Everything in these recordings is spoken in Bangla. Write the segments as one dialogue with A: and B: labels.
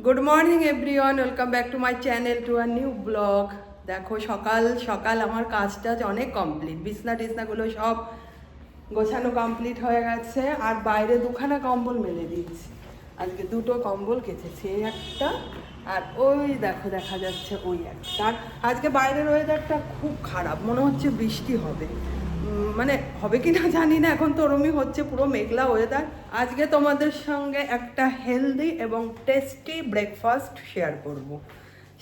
A: Good morning everyone, welcome back to my channel to a new blog. দেখো সকাল সকাল আমার কাজটা অনেক কমপ্লিট, বিছনা টিছনাগুলো সব গোছানো কমপ্লিট হয়ে গেছে। আর বাইরে দুখানা কম্বল মেলে দিয়েছি, আজকে দুটো কম্বল কেচেছি, এই একটা আর ওই দেখো দেখা যাচ্ছে ওই একটা। আর আজকে বাইরের ওয়েদারটা খুব খারাপ, মনে হচ্ছে বৃষ্টি হবে, মানে হবে কি না জানি না, এখন তো ওরমই হচ্ছে, পুরো মেঘলা ওয়েদার। আজকে তোমাদের সঙ্গে একটা হেলদি এবং টেস্টি ব্রেকফাস্ট শেয়ার করব।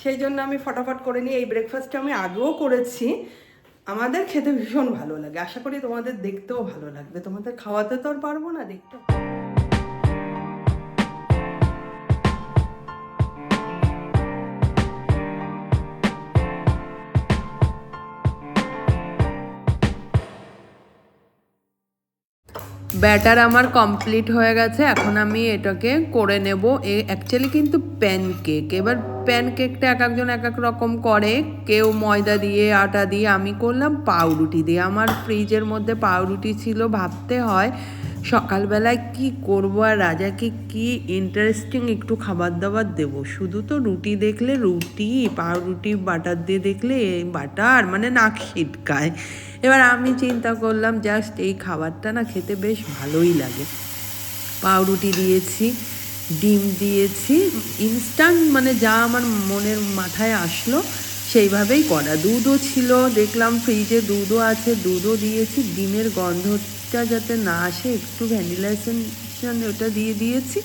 A: সেই জন্য আমি ফটাফট করে নিই। এই ব্রেকফাস্টটা আমি আগেও করেছি, আমাদের খেতে ভীষণ ভালো লাগে, আশা করি তোমাদের দেখতেও ভালো লাগবে। তোমাদের খাওয়াতে তো আর পারবো না, দেখতে। ব্যাটার আমার কমপ্লিট হয়ে গেছে, এখন আমি এটাকে করে নেব। অ্যাকচুয়ালি কিন্তু প্যানকেক, এবার প্যানকেকটা এক একজন এক এক রকম করে, কেউ ময়দা দিয়ে আটা দিয়ে, আমি করলাম পাউরুটি দিয়ে। আমার ফ্রিজের মধ্যে পাউরুটি ছিল, ভাবতে হয় সকালবেলায় কি করব আর রাজাকে কি ইন্টারেস্টিং একটু খাবার দাবার দেবো। শুধু তো রুটি দেখলে রুটি, পাউরুটি বাটার দিয়ে দেখলে বাটার মানে নাক ছিটকায়। এবার আমি চিন্তা করলাম জাস্ট এই খাবারটা না খেতে বেশ ভালোই লাগে। পাউরুটি দিয়েছি, ডিম দিয়েছি, ইনস্ট্যান্ট মানে যা আমার মনের মাথায় আসলো সেইভাবেই করা। দুধও ছিল, দেখলাম ফ্রিজে দুধও আছে, দুধও দিয়েছি। ডিমের গন্ধটা যাতে না আসে একটু ভ্যানিলা এসেন্স ওটা দিয়ে দিয়েছি।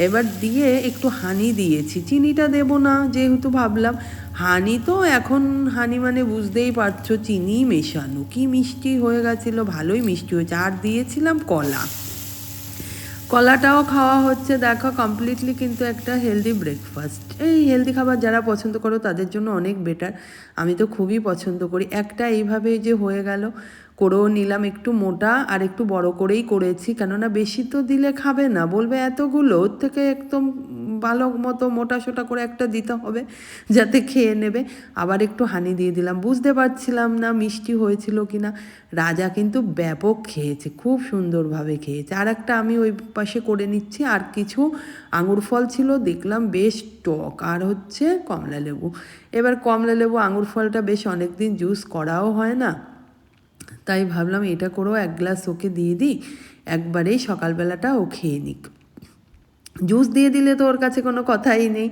A: এবার দিয়ে একটু হানি দিয়েছি, চিনিটা দেবো না যেহেতু ভাবলাম হানি তো এখন হানি মানে বুঝতেই পারছো চিনি মেশানো, কি মিষ্টি হয়ে গেছিলো, ভালোই মিষ্টি হয়েছে। আর দিয়েছিলাম কলা, কলাটাও খাওয়া হচ্ছে। দেখো কমপ্লিটলি কিন্তু একটা হেলদি ব্রেকফাস্ট। এই হেলদি খাবার যারা পছন্দ করো তাদের জন্য অনেক বেটার, আমি তো খুবই পছন্দ করি। একটা এইভাবে যে হয়ে গেল, করেও নিলাম, একটু মোটা আর একটু বড় করেই করেছি, কেননা বেশি তো দিলে খাবে না, বলবে এতগুলো, ওর থেকে একদম ভালো মতো মোটা সোটা করে একটা দিতে হবে যাতে খেয়ে নেবে। আবার একটু হানি দিয়ে দিলাম, বুঝতে পারছিলাম না মিষ্টি হয়েছিল কি না। রাজা কিন্তু ব্যাপক খেয়েছে, খুব সুন্দরভাবে খেয়েছে। আর একটা আমি ওই পাশে করে নিচ্ছি, আর কিছু আঙুর ফল ছিল দেখলাম বেশ টক, আর হচ্ছে কমলা লেবু। এবার কমলা লেবু আঙুর ফলটা বেশ অনেক দিন জুস করাও হয় না, তাই ভাবলাম এটা করেও এক গ্লাস ওকে দিয়ে দিই, একবারেই সকালবেলাটা ও খেয়ে নিক। জুস দিয়ে দিলে তো ওর কাছে কোনো কথাই নেই,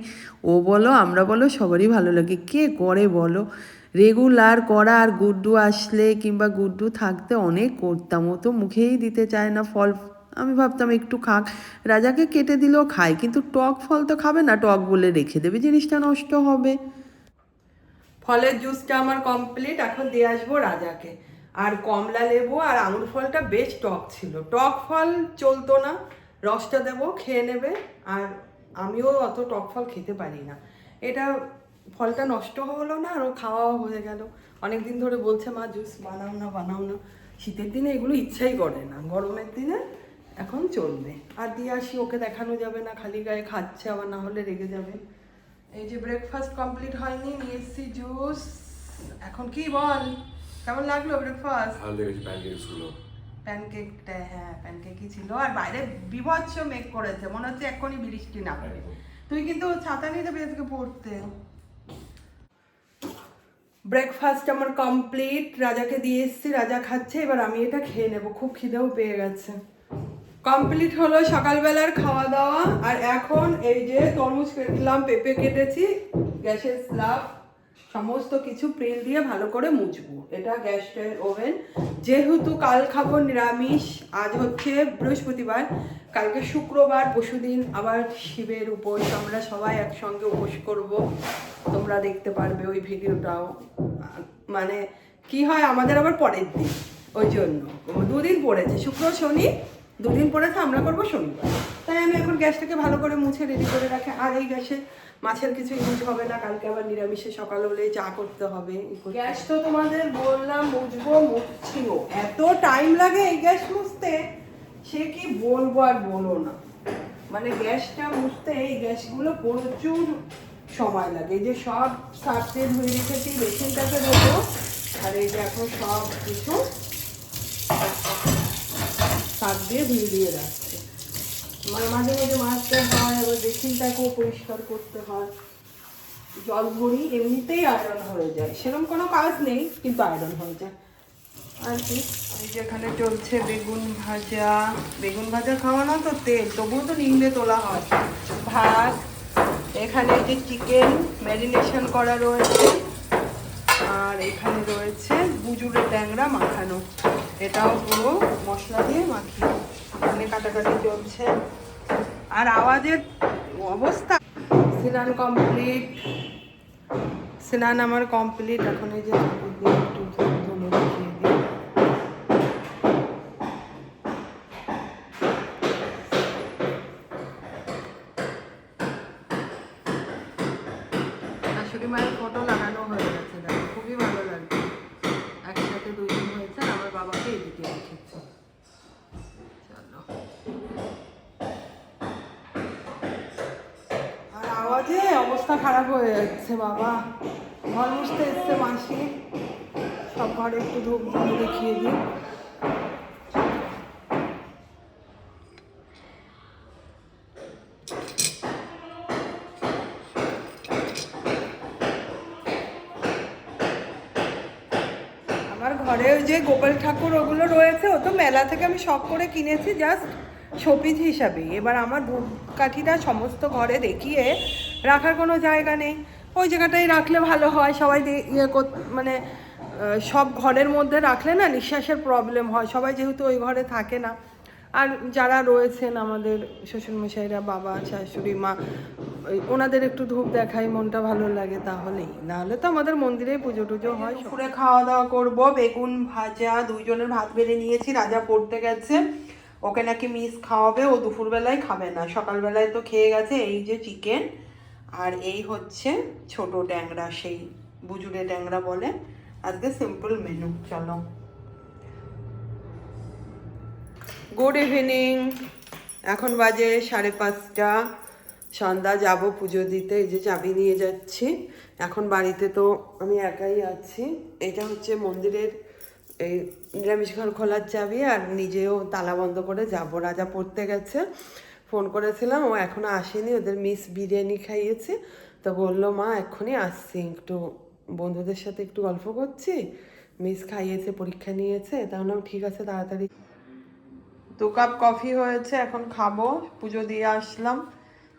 A: ও বলো আমরা বলো সবারই ভালো লাগে। কে করে বলো, রেগুলার করা। আর গুড্ডু আসলে কিংবা গুড্ডু থাকতে অনেক করতাম, ও তো মুখেই দিতে চায় না ফল। আমি ভাবতাম একটু খাক, রাজাকে কেটে দিলেও খায়, কিন্তু টক ফল তো খাবে না, টক বলে রেখে দেবে, জিনিসটা নষ্ট হবে। ফলের জুসটা আমার কমপ্লিট, এখন দিয়ে আসবো রাজাকে। আর কমলা লেবু আর আঙুর ফলটা বেশ টক ছিল, টক ফল চলতো না, রসটা দেবো খেয়ে নেবে। আর আমিও অত টক ফল খেতে পারি না, এটা ফলটা নষ্ট হলো না আর ও খাওয়াও হয়ে গেল। অনেক দিন ধরে বলছে মা জুস বানাও না বানাও না, শীতের দিনে এগুলো ইচ্ছাই করে না, গরমের দিনে এখন চলবে। আর দিয়ে আসি, ওকে দেখানো যাবে না খালি গায়ে খাচ্ছে, আবার না হলে রেগে যাবে। এই যে ব্রেকফাস্ট কমপ্লিট হয়নি, নিয়ে এসেছি জুস। এখন কি বল, কেমন লাগলো ব্রেকফাস্ট?
B: ভালো লেগেছে প্যানকেকসগুলো।
A: প্যানকেকটা, হ্যাঁ প্যানকেকই ছিল। আর বাইরে বিভৎস মেঘ করেছে, মনে হচ্ছে এক্ষুনি বৃষ্টি নামবে। তুই কিন্তু ছাতা নিয়ে যাবি আজকে পড়তে। ব্রেকফাস্ট আমার কমপ্লিট, রাজাকে দিয়ে এসেছি, রাজা খাচ্ছে, এবার আমি এটা খেয়ে নেবো, খুব খিদেও পেয়ে গেছে। কমপ্লিট হলো সকালবেলার খাওয়া দাওয়া। আর এখন এই যে তরমুজ কেটলাম, পেঁপে কেটেছি, গ্যাসের স্ল্যাব সমস্ত কিছু প্রিল দিয়ে ভালো করে মুছবো। এটা গ্যাসের ওভেন, যেহেতু কাল খাবো নিরামিষ, আজ হচ্ছে বৃহস্পতিবার, কালকে শুক্রবার, পরশুদিন আবার শিবের উপোস, আমরা সবাই একসঙ্গে উপোস করব, তোমরা দেখতে পারবে ওই ভিডিওটাও। মানে কি হয় আমাদের আবার পরের দিন, ওই জন্য দুদিন পড়েছে, শুক্র শনি দুদিন পড়েছে, আমরা করবো শনিবার। তাই আমি এখন গ্যাসটাকে ভালো করে মুছে রেডি করে রাখি। আর এই গ্যাসে মাছের কিছু ইউজ হবে না, কালকে আবার নিরামিষে সকাল হলে চা করতে হবে। গ্যাস তো তোমাদের বললাম মুছবো, মুছছিও, এত টাইম লাগে এই গ্যাস মুছতে, সে কি বলবো আর বলো না। মানে গ্যাসটা মুছতে এই গ্যাসগুলো প্রচুর সময় লাগে। এই যে সব সারতে ধুয়ে রেখেছি, বেসিনটাকে দেবো, আর এই যে এখন সব কিছু সার দিয়ে ধুয়ে দিয়ে রাখছে। মাঝে মাঝে মাজতে হয়, আবার বেসিনটাকেও পরিষ্কার করতে হয়। জল ভরি এমনিতেই আয়রন হয়ে যায়, সেরকম কোনো কাজ নেই কিন্তু আয়রন হয়ে যায় আর কি। এই যে এখানে চলছে বেগুন ভাজা। বেগুন ভাজা খাওয়ানো তো তেল, তবুও তো নিংড়ে তোলা হয়। ভাত, এখানে এই যে চিকেন ম্যারিনেশন করা রয়েছে, আর এখানে রয়েছে বুজুরের ট্যাংরা মাখানো, এটাও পুরো মশলা দিয়ে মাখিয়ে। এখানে কাটাকাটি চলছে আর আওয়াজের অবস্থা। স্নান কমপ্লিট, স্নান আমার কমপ্লিট। এখন এই যে একটু ধুলো দেখিয়ে দিই। শাশুড়ি মায়ের ফটো লাগানো হয়ে গেছে, দেখো খুবই ভালো লাগছে। একসাথে দুজন হয়েছে, আমার বাবাকে এদিকে রেখেছে। চলো, আর আওয়াজে অবস্থা খারাপ হয়ে যাচ্ছে বাবা। ঘর মুছতে এসছে মাসি, সব ঘরে একটু ধূপ ধুলো দেখিয়ে দিই। আমার ঘরে ওই যে গোপাল ঠাকুর ওগুলো রয়েছে, ও তো মেলা থেকে আমি শখ করে কিনেছি জাস্ট শোপিস হিসাবেই। এবার আমার ধূপকাঠিটা সমস্ত ঘরে দেখিয়ে রাখার কোনো জায়গা নেই, ওই জায়গাটাই রাখলে ভালো হয়। সবাই মানে সব ঘরের মধ্যে রাখলে না নিঃশ্বাসের প্রবলেম হয়, সবাই যেহেতু ওই ঘরে থাকে না। আর যারা রয়েছেন আমাদের শ্বশুরমশাইরা, বাবা, শাশুড়ি মা, ওনাদের একটু ধূপ দেখাই, মনটা ভালো লাগে, তাহলেই। নাহলে তো আমাদের মন্দিরেই পুজো টুজো হয়। দুপুরে খাওয়া দাওয়া করব, বেগুন ভাজা, দুইজনের ভাত বেড়ে নিয়েছি। রাজা পড়তে গেছে, ওকে নাকি মিস খাওয়াবে, ও দুপুরবেলায় খাবে না, সকালবেলায় তো খেয়ে গেছে। এই যে চিকেন, আর এই হচ্ছে ছোট ট্যাংরা, সেই বুজুরে ট্যাংরা বলে। আজকে সিম্পল মেনু। চলো, গুড ইভিনিং। এখন বাজে 5:30, সন্ধ্যা। যাব পুজো দিতে, এই যে চাবি নিয়ে যাচ্ছি। এখন বাড়িতে তো আমি একাই আছি। এটা হচ্ছে মন্দিরের এই নিরামিষ ঘর খোলার চাবি, আর নিজেও তালা বন্ধ করে যাব। রাজা পড়তে গেছে, ফোন করেছিলাম, ও এখনও আসেনি। ওদের মিস বিরিয়ানি খাইয়েছে, তো বললো মা এক্ষুনি আসছি, একটু বন্ধুদের সাথে একটু গল্প করছি। মিস খাইয়েছে, পরীক্ষা নিয়েছে। তাহলে ঠিক আছে, তাড়াতাড়ি। 2 কাপ কফি হয়েছে, এখন খাবো। পুজো দিয়ে আসলাম,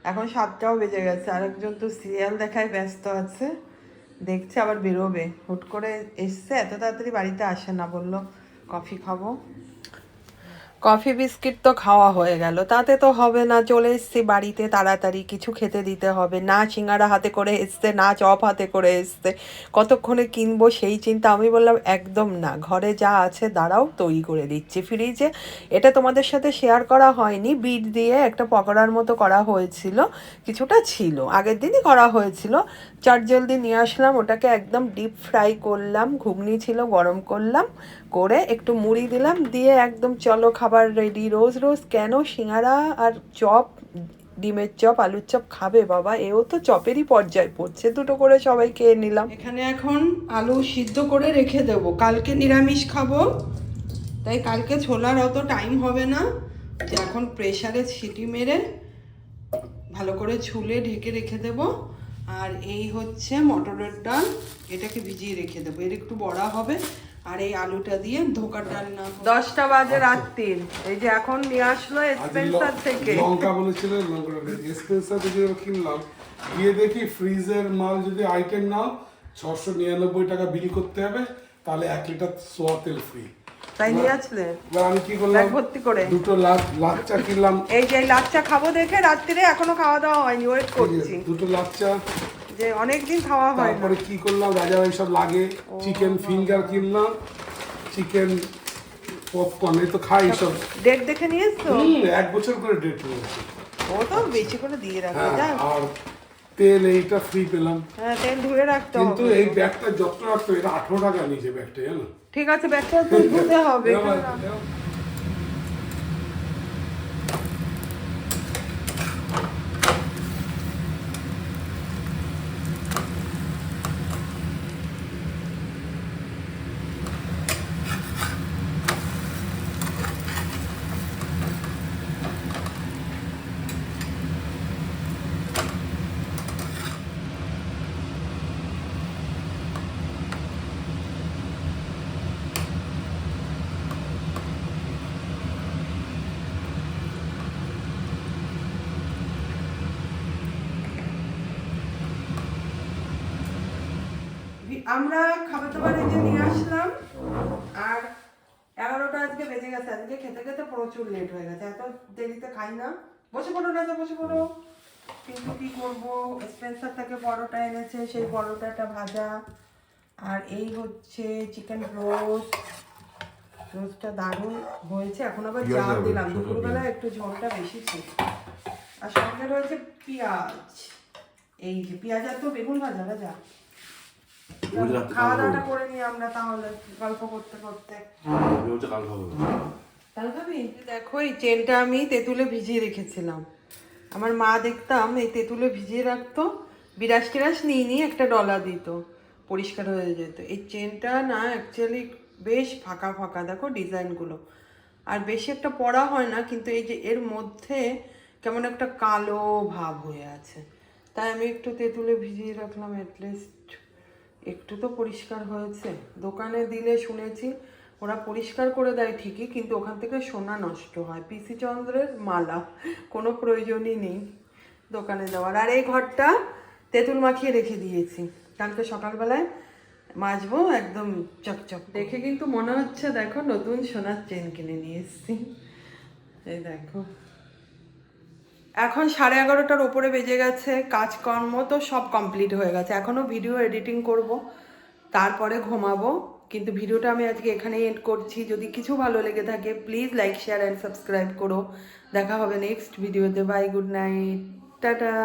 A: এখন 7টাও বেজে গেছে। আরেকজন তো সিরিয়াল দেখায় ব্যস্ত আছে, দেখছে আবার বেরোবে। হুট করে এসছে, এত তাড়াতাড়ি বাড়িতে আসে না, বললো কফি খাবো। কফি বিস্কিট তো খাওয়া হয়ে গেল, তাতে তো হবে না। চলে এসছি বাড়িতে, তাড়াতাড়ি কিছু খেতে দিতে হবে। না সিঙ্গারা হাতে করে এসছে, না চপ হাতে করে এসছে, কতক্ষণে কিনবো সেই চিন্তা। আমি বললাম একদম না, ঘরে যা আছে দাঁড়াও তৈরি করে দিচ্ছি ফ্রিজে। এটা তোমাদের সাথে শেয়ার করা হয়নি, বিট দিয়ে একটা পকোড়ার মতো করা হয়েছিল, কিছুটা ছিল, আগের দিনই করা হয়েছিল। চটজলদি নিয়ে আসলাম, ওটাকে একদম ডিপ ফ্রাই করলাম। ঘুগনি ছিল, গরম করলাম, করে একটু মুড়ি দিলাম, দিয়ে একদম চলো খাবার রেডি। রোজ রোজ কেন সিঙ্গারা আর চপ, ডিমের চপ, আলুর চপ খাবে বাবা? এও তো চপেরই পর্যায়ে পড়ছে। 2টো করে সবাই খেয়ে নিলাম। এখানে এখন আলু সিদ্ধ করে রেখে দেবো, কালকে নিরামিষ খাবো, তাই কালকে ছোলার অত টাইম হবে না। এখন প্রেসারে সিটি মেরে ভালো করে ছুলে ঢেকে রেখে দেবো। আর এই হচ্ছে মটরের ডাল, এটাকে ভিজিয়ে রেখে দেবো, এর একটু বড়া হবে। আর এই আলুটা দিয়ে ধোকার ডাল না। 10টা বাজে রাত্রির। এই যে এখন নিয়ে আসলো স্পেন্সার থেকে
B: লঙ্কা বলেছিল, স্পেন্সার থেকে কিনলাম, গিয়ে দেখি ফ্রিজের মাল যদি আইটেম নাও 699 টাকা বিল করতে হবে, তাহলে 1 লিটার সোয়া তেল ফ্রি।
A: তাই নিয়ে আসলে
B: আমি কি করলাম,
A: ভর্তি করে
B: 2টো লাচ্চা কিনলাম।
A: এই যে লাচ্চা খাবো দেখে রাত্রিরে এখনো খাওয়া দাওয়া হয়নি, ওয়েট করছি।
B: 2টো লাচ্চা,
A: যে অনেকদিন খাওয়া হয়।
B: তারপরে কি করলাম, রাজা ভাই সব লাগে, চিকেন ফিঙ্গার কিনলাম, চিকেন পপকর্ন, এই তো খাই সব।
A: ডেট দেখে নিয়ে এসছো?
B: 1 বছর করে ডেট রয়েছে।
A: ও তো বেশি করে দিয়ে রাখো। যা,
B: আর তেল এইটা ফ্রি পেলাম।
A: হ্যাঁ, তেল ধুয়ে রাখতে হবে।
B: কিন্তু এই ব্যাগটা যত্ন রাখতে হবে, এটা 18 টাকা নিয়েছে ব্যাগটা, জানো?
A: ঠিক আছে, ব্যাগটা তো ধুতে হবে। আমরা খাবার দাবার এই যে নিয়ে আসলাম, আর 11টা আজকে বেজে গেছে। আজকে খেতে খেতে প্রচুর লেট হয়ে গেছে, এত দেরিতে খাই না। বসে পড়ো রাজা, বসে পড়ো। কিন্তু কি করবো, স্পেন্সার থেকে পরোটা এনেছে, সেই পরোটাটা ভাজা। আর এই হচ্ছে চিকেন রোস্ট, রোস্টটা দারুণ হয়েছে। এখন আবার জাল দিলাম, দুপুরবেলা একটু ঝোলটা বেশি ছিল। আর সঙ্গে রয়েছে পেঁয়াজ, এই যে পেঁয়াজ আর তো বেগুন ভাজা ভাজা। খাওয়া দাওয়াটা করে নিই আমরা তাহলে, গল্প করতে করতে। কাল খাবি? দেখো এই চেনটা আমি তেঁতুলে ভিজিয়ে রেখেছিলাম। আমার মা দেখতাম এই তেঁতুলে ভিজিয়ে রাখতো, বিরাস টিরাস নিয়ে একটা ডলা দিত, পরিষ্কার হয়ে যেত। এই চেনটা না অ্যাকচুয়ালি বেশ ফাঁকা ফাঁকা, দেখো ডিজাইনগুলো, আর বেশি একটা পড়া হয় না, কিন্তু এই যে এর মধ্যে কেমন একটা কালো ভাব হয়ে আছে, তাই আমি একটু তেঁতুলে ভিজিয়ে রাখলাম। অ্যাটলিস্ট একটু তো পরিষ্কার হয়েছে। দোকানে দিলে শুনেছি ওরা পরিষ্কার করে দেয় ঠিকই, কিন্তু ওখান থেকে সোনা নষ্ট হয়। পিসি চন্দ্রের মালা, কোনো প্রয়োজনই নেই দোকানে দেওয়ার। আর এই ঘরটা তেঁতুল মাখিয়ে রেখে দিয়েছি, কালকে সকালবেলায় মাজবো একদম চকচক। দেখে কিন্তু মনে হচ্ছে দেখো নতুন সোনার চেন কিনে নিয়ে এসেছি। এই দেখো, এখন 11:30টার ওপরে বেজে গেছে, কাজকর্ম তো সব কমপ্লিট হয়ে গেছে। এখনও ভিডিও এডিটিং করব, তারপরে ঘুমাবো। কিন্তু ভিডিওটা আমি আজকে এখানেই এন্ড করছি। যদি কিছু ভালো লেগে থাকে please like, share and subscribe করো। দেখা হবে নেক্সট ভিডিওতে। Bye, good night, tata.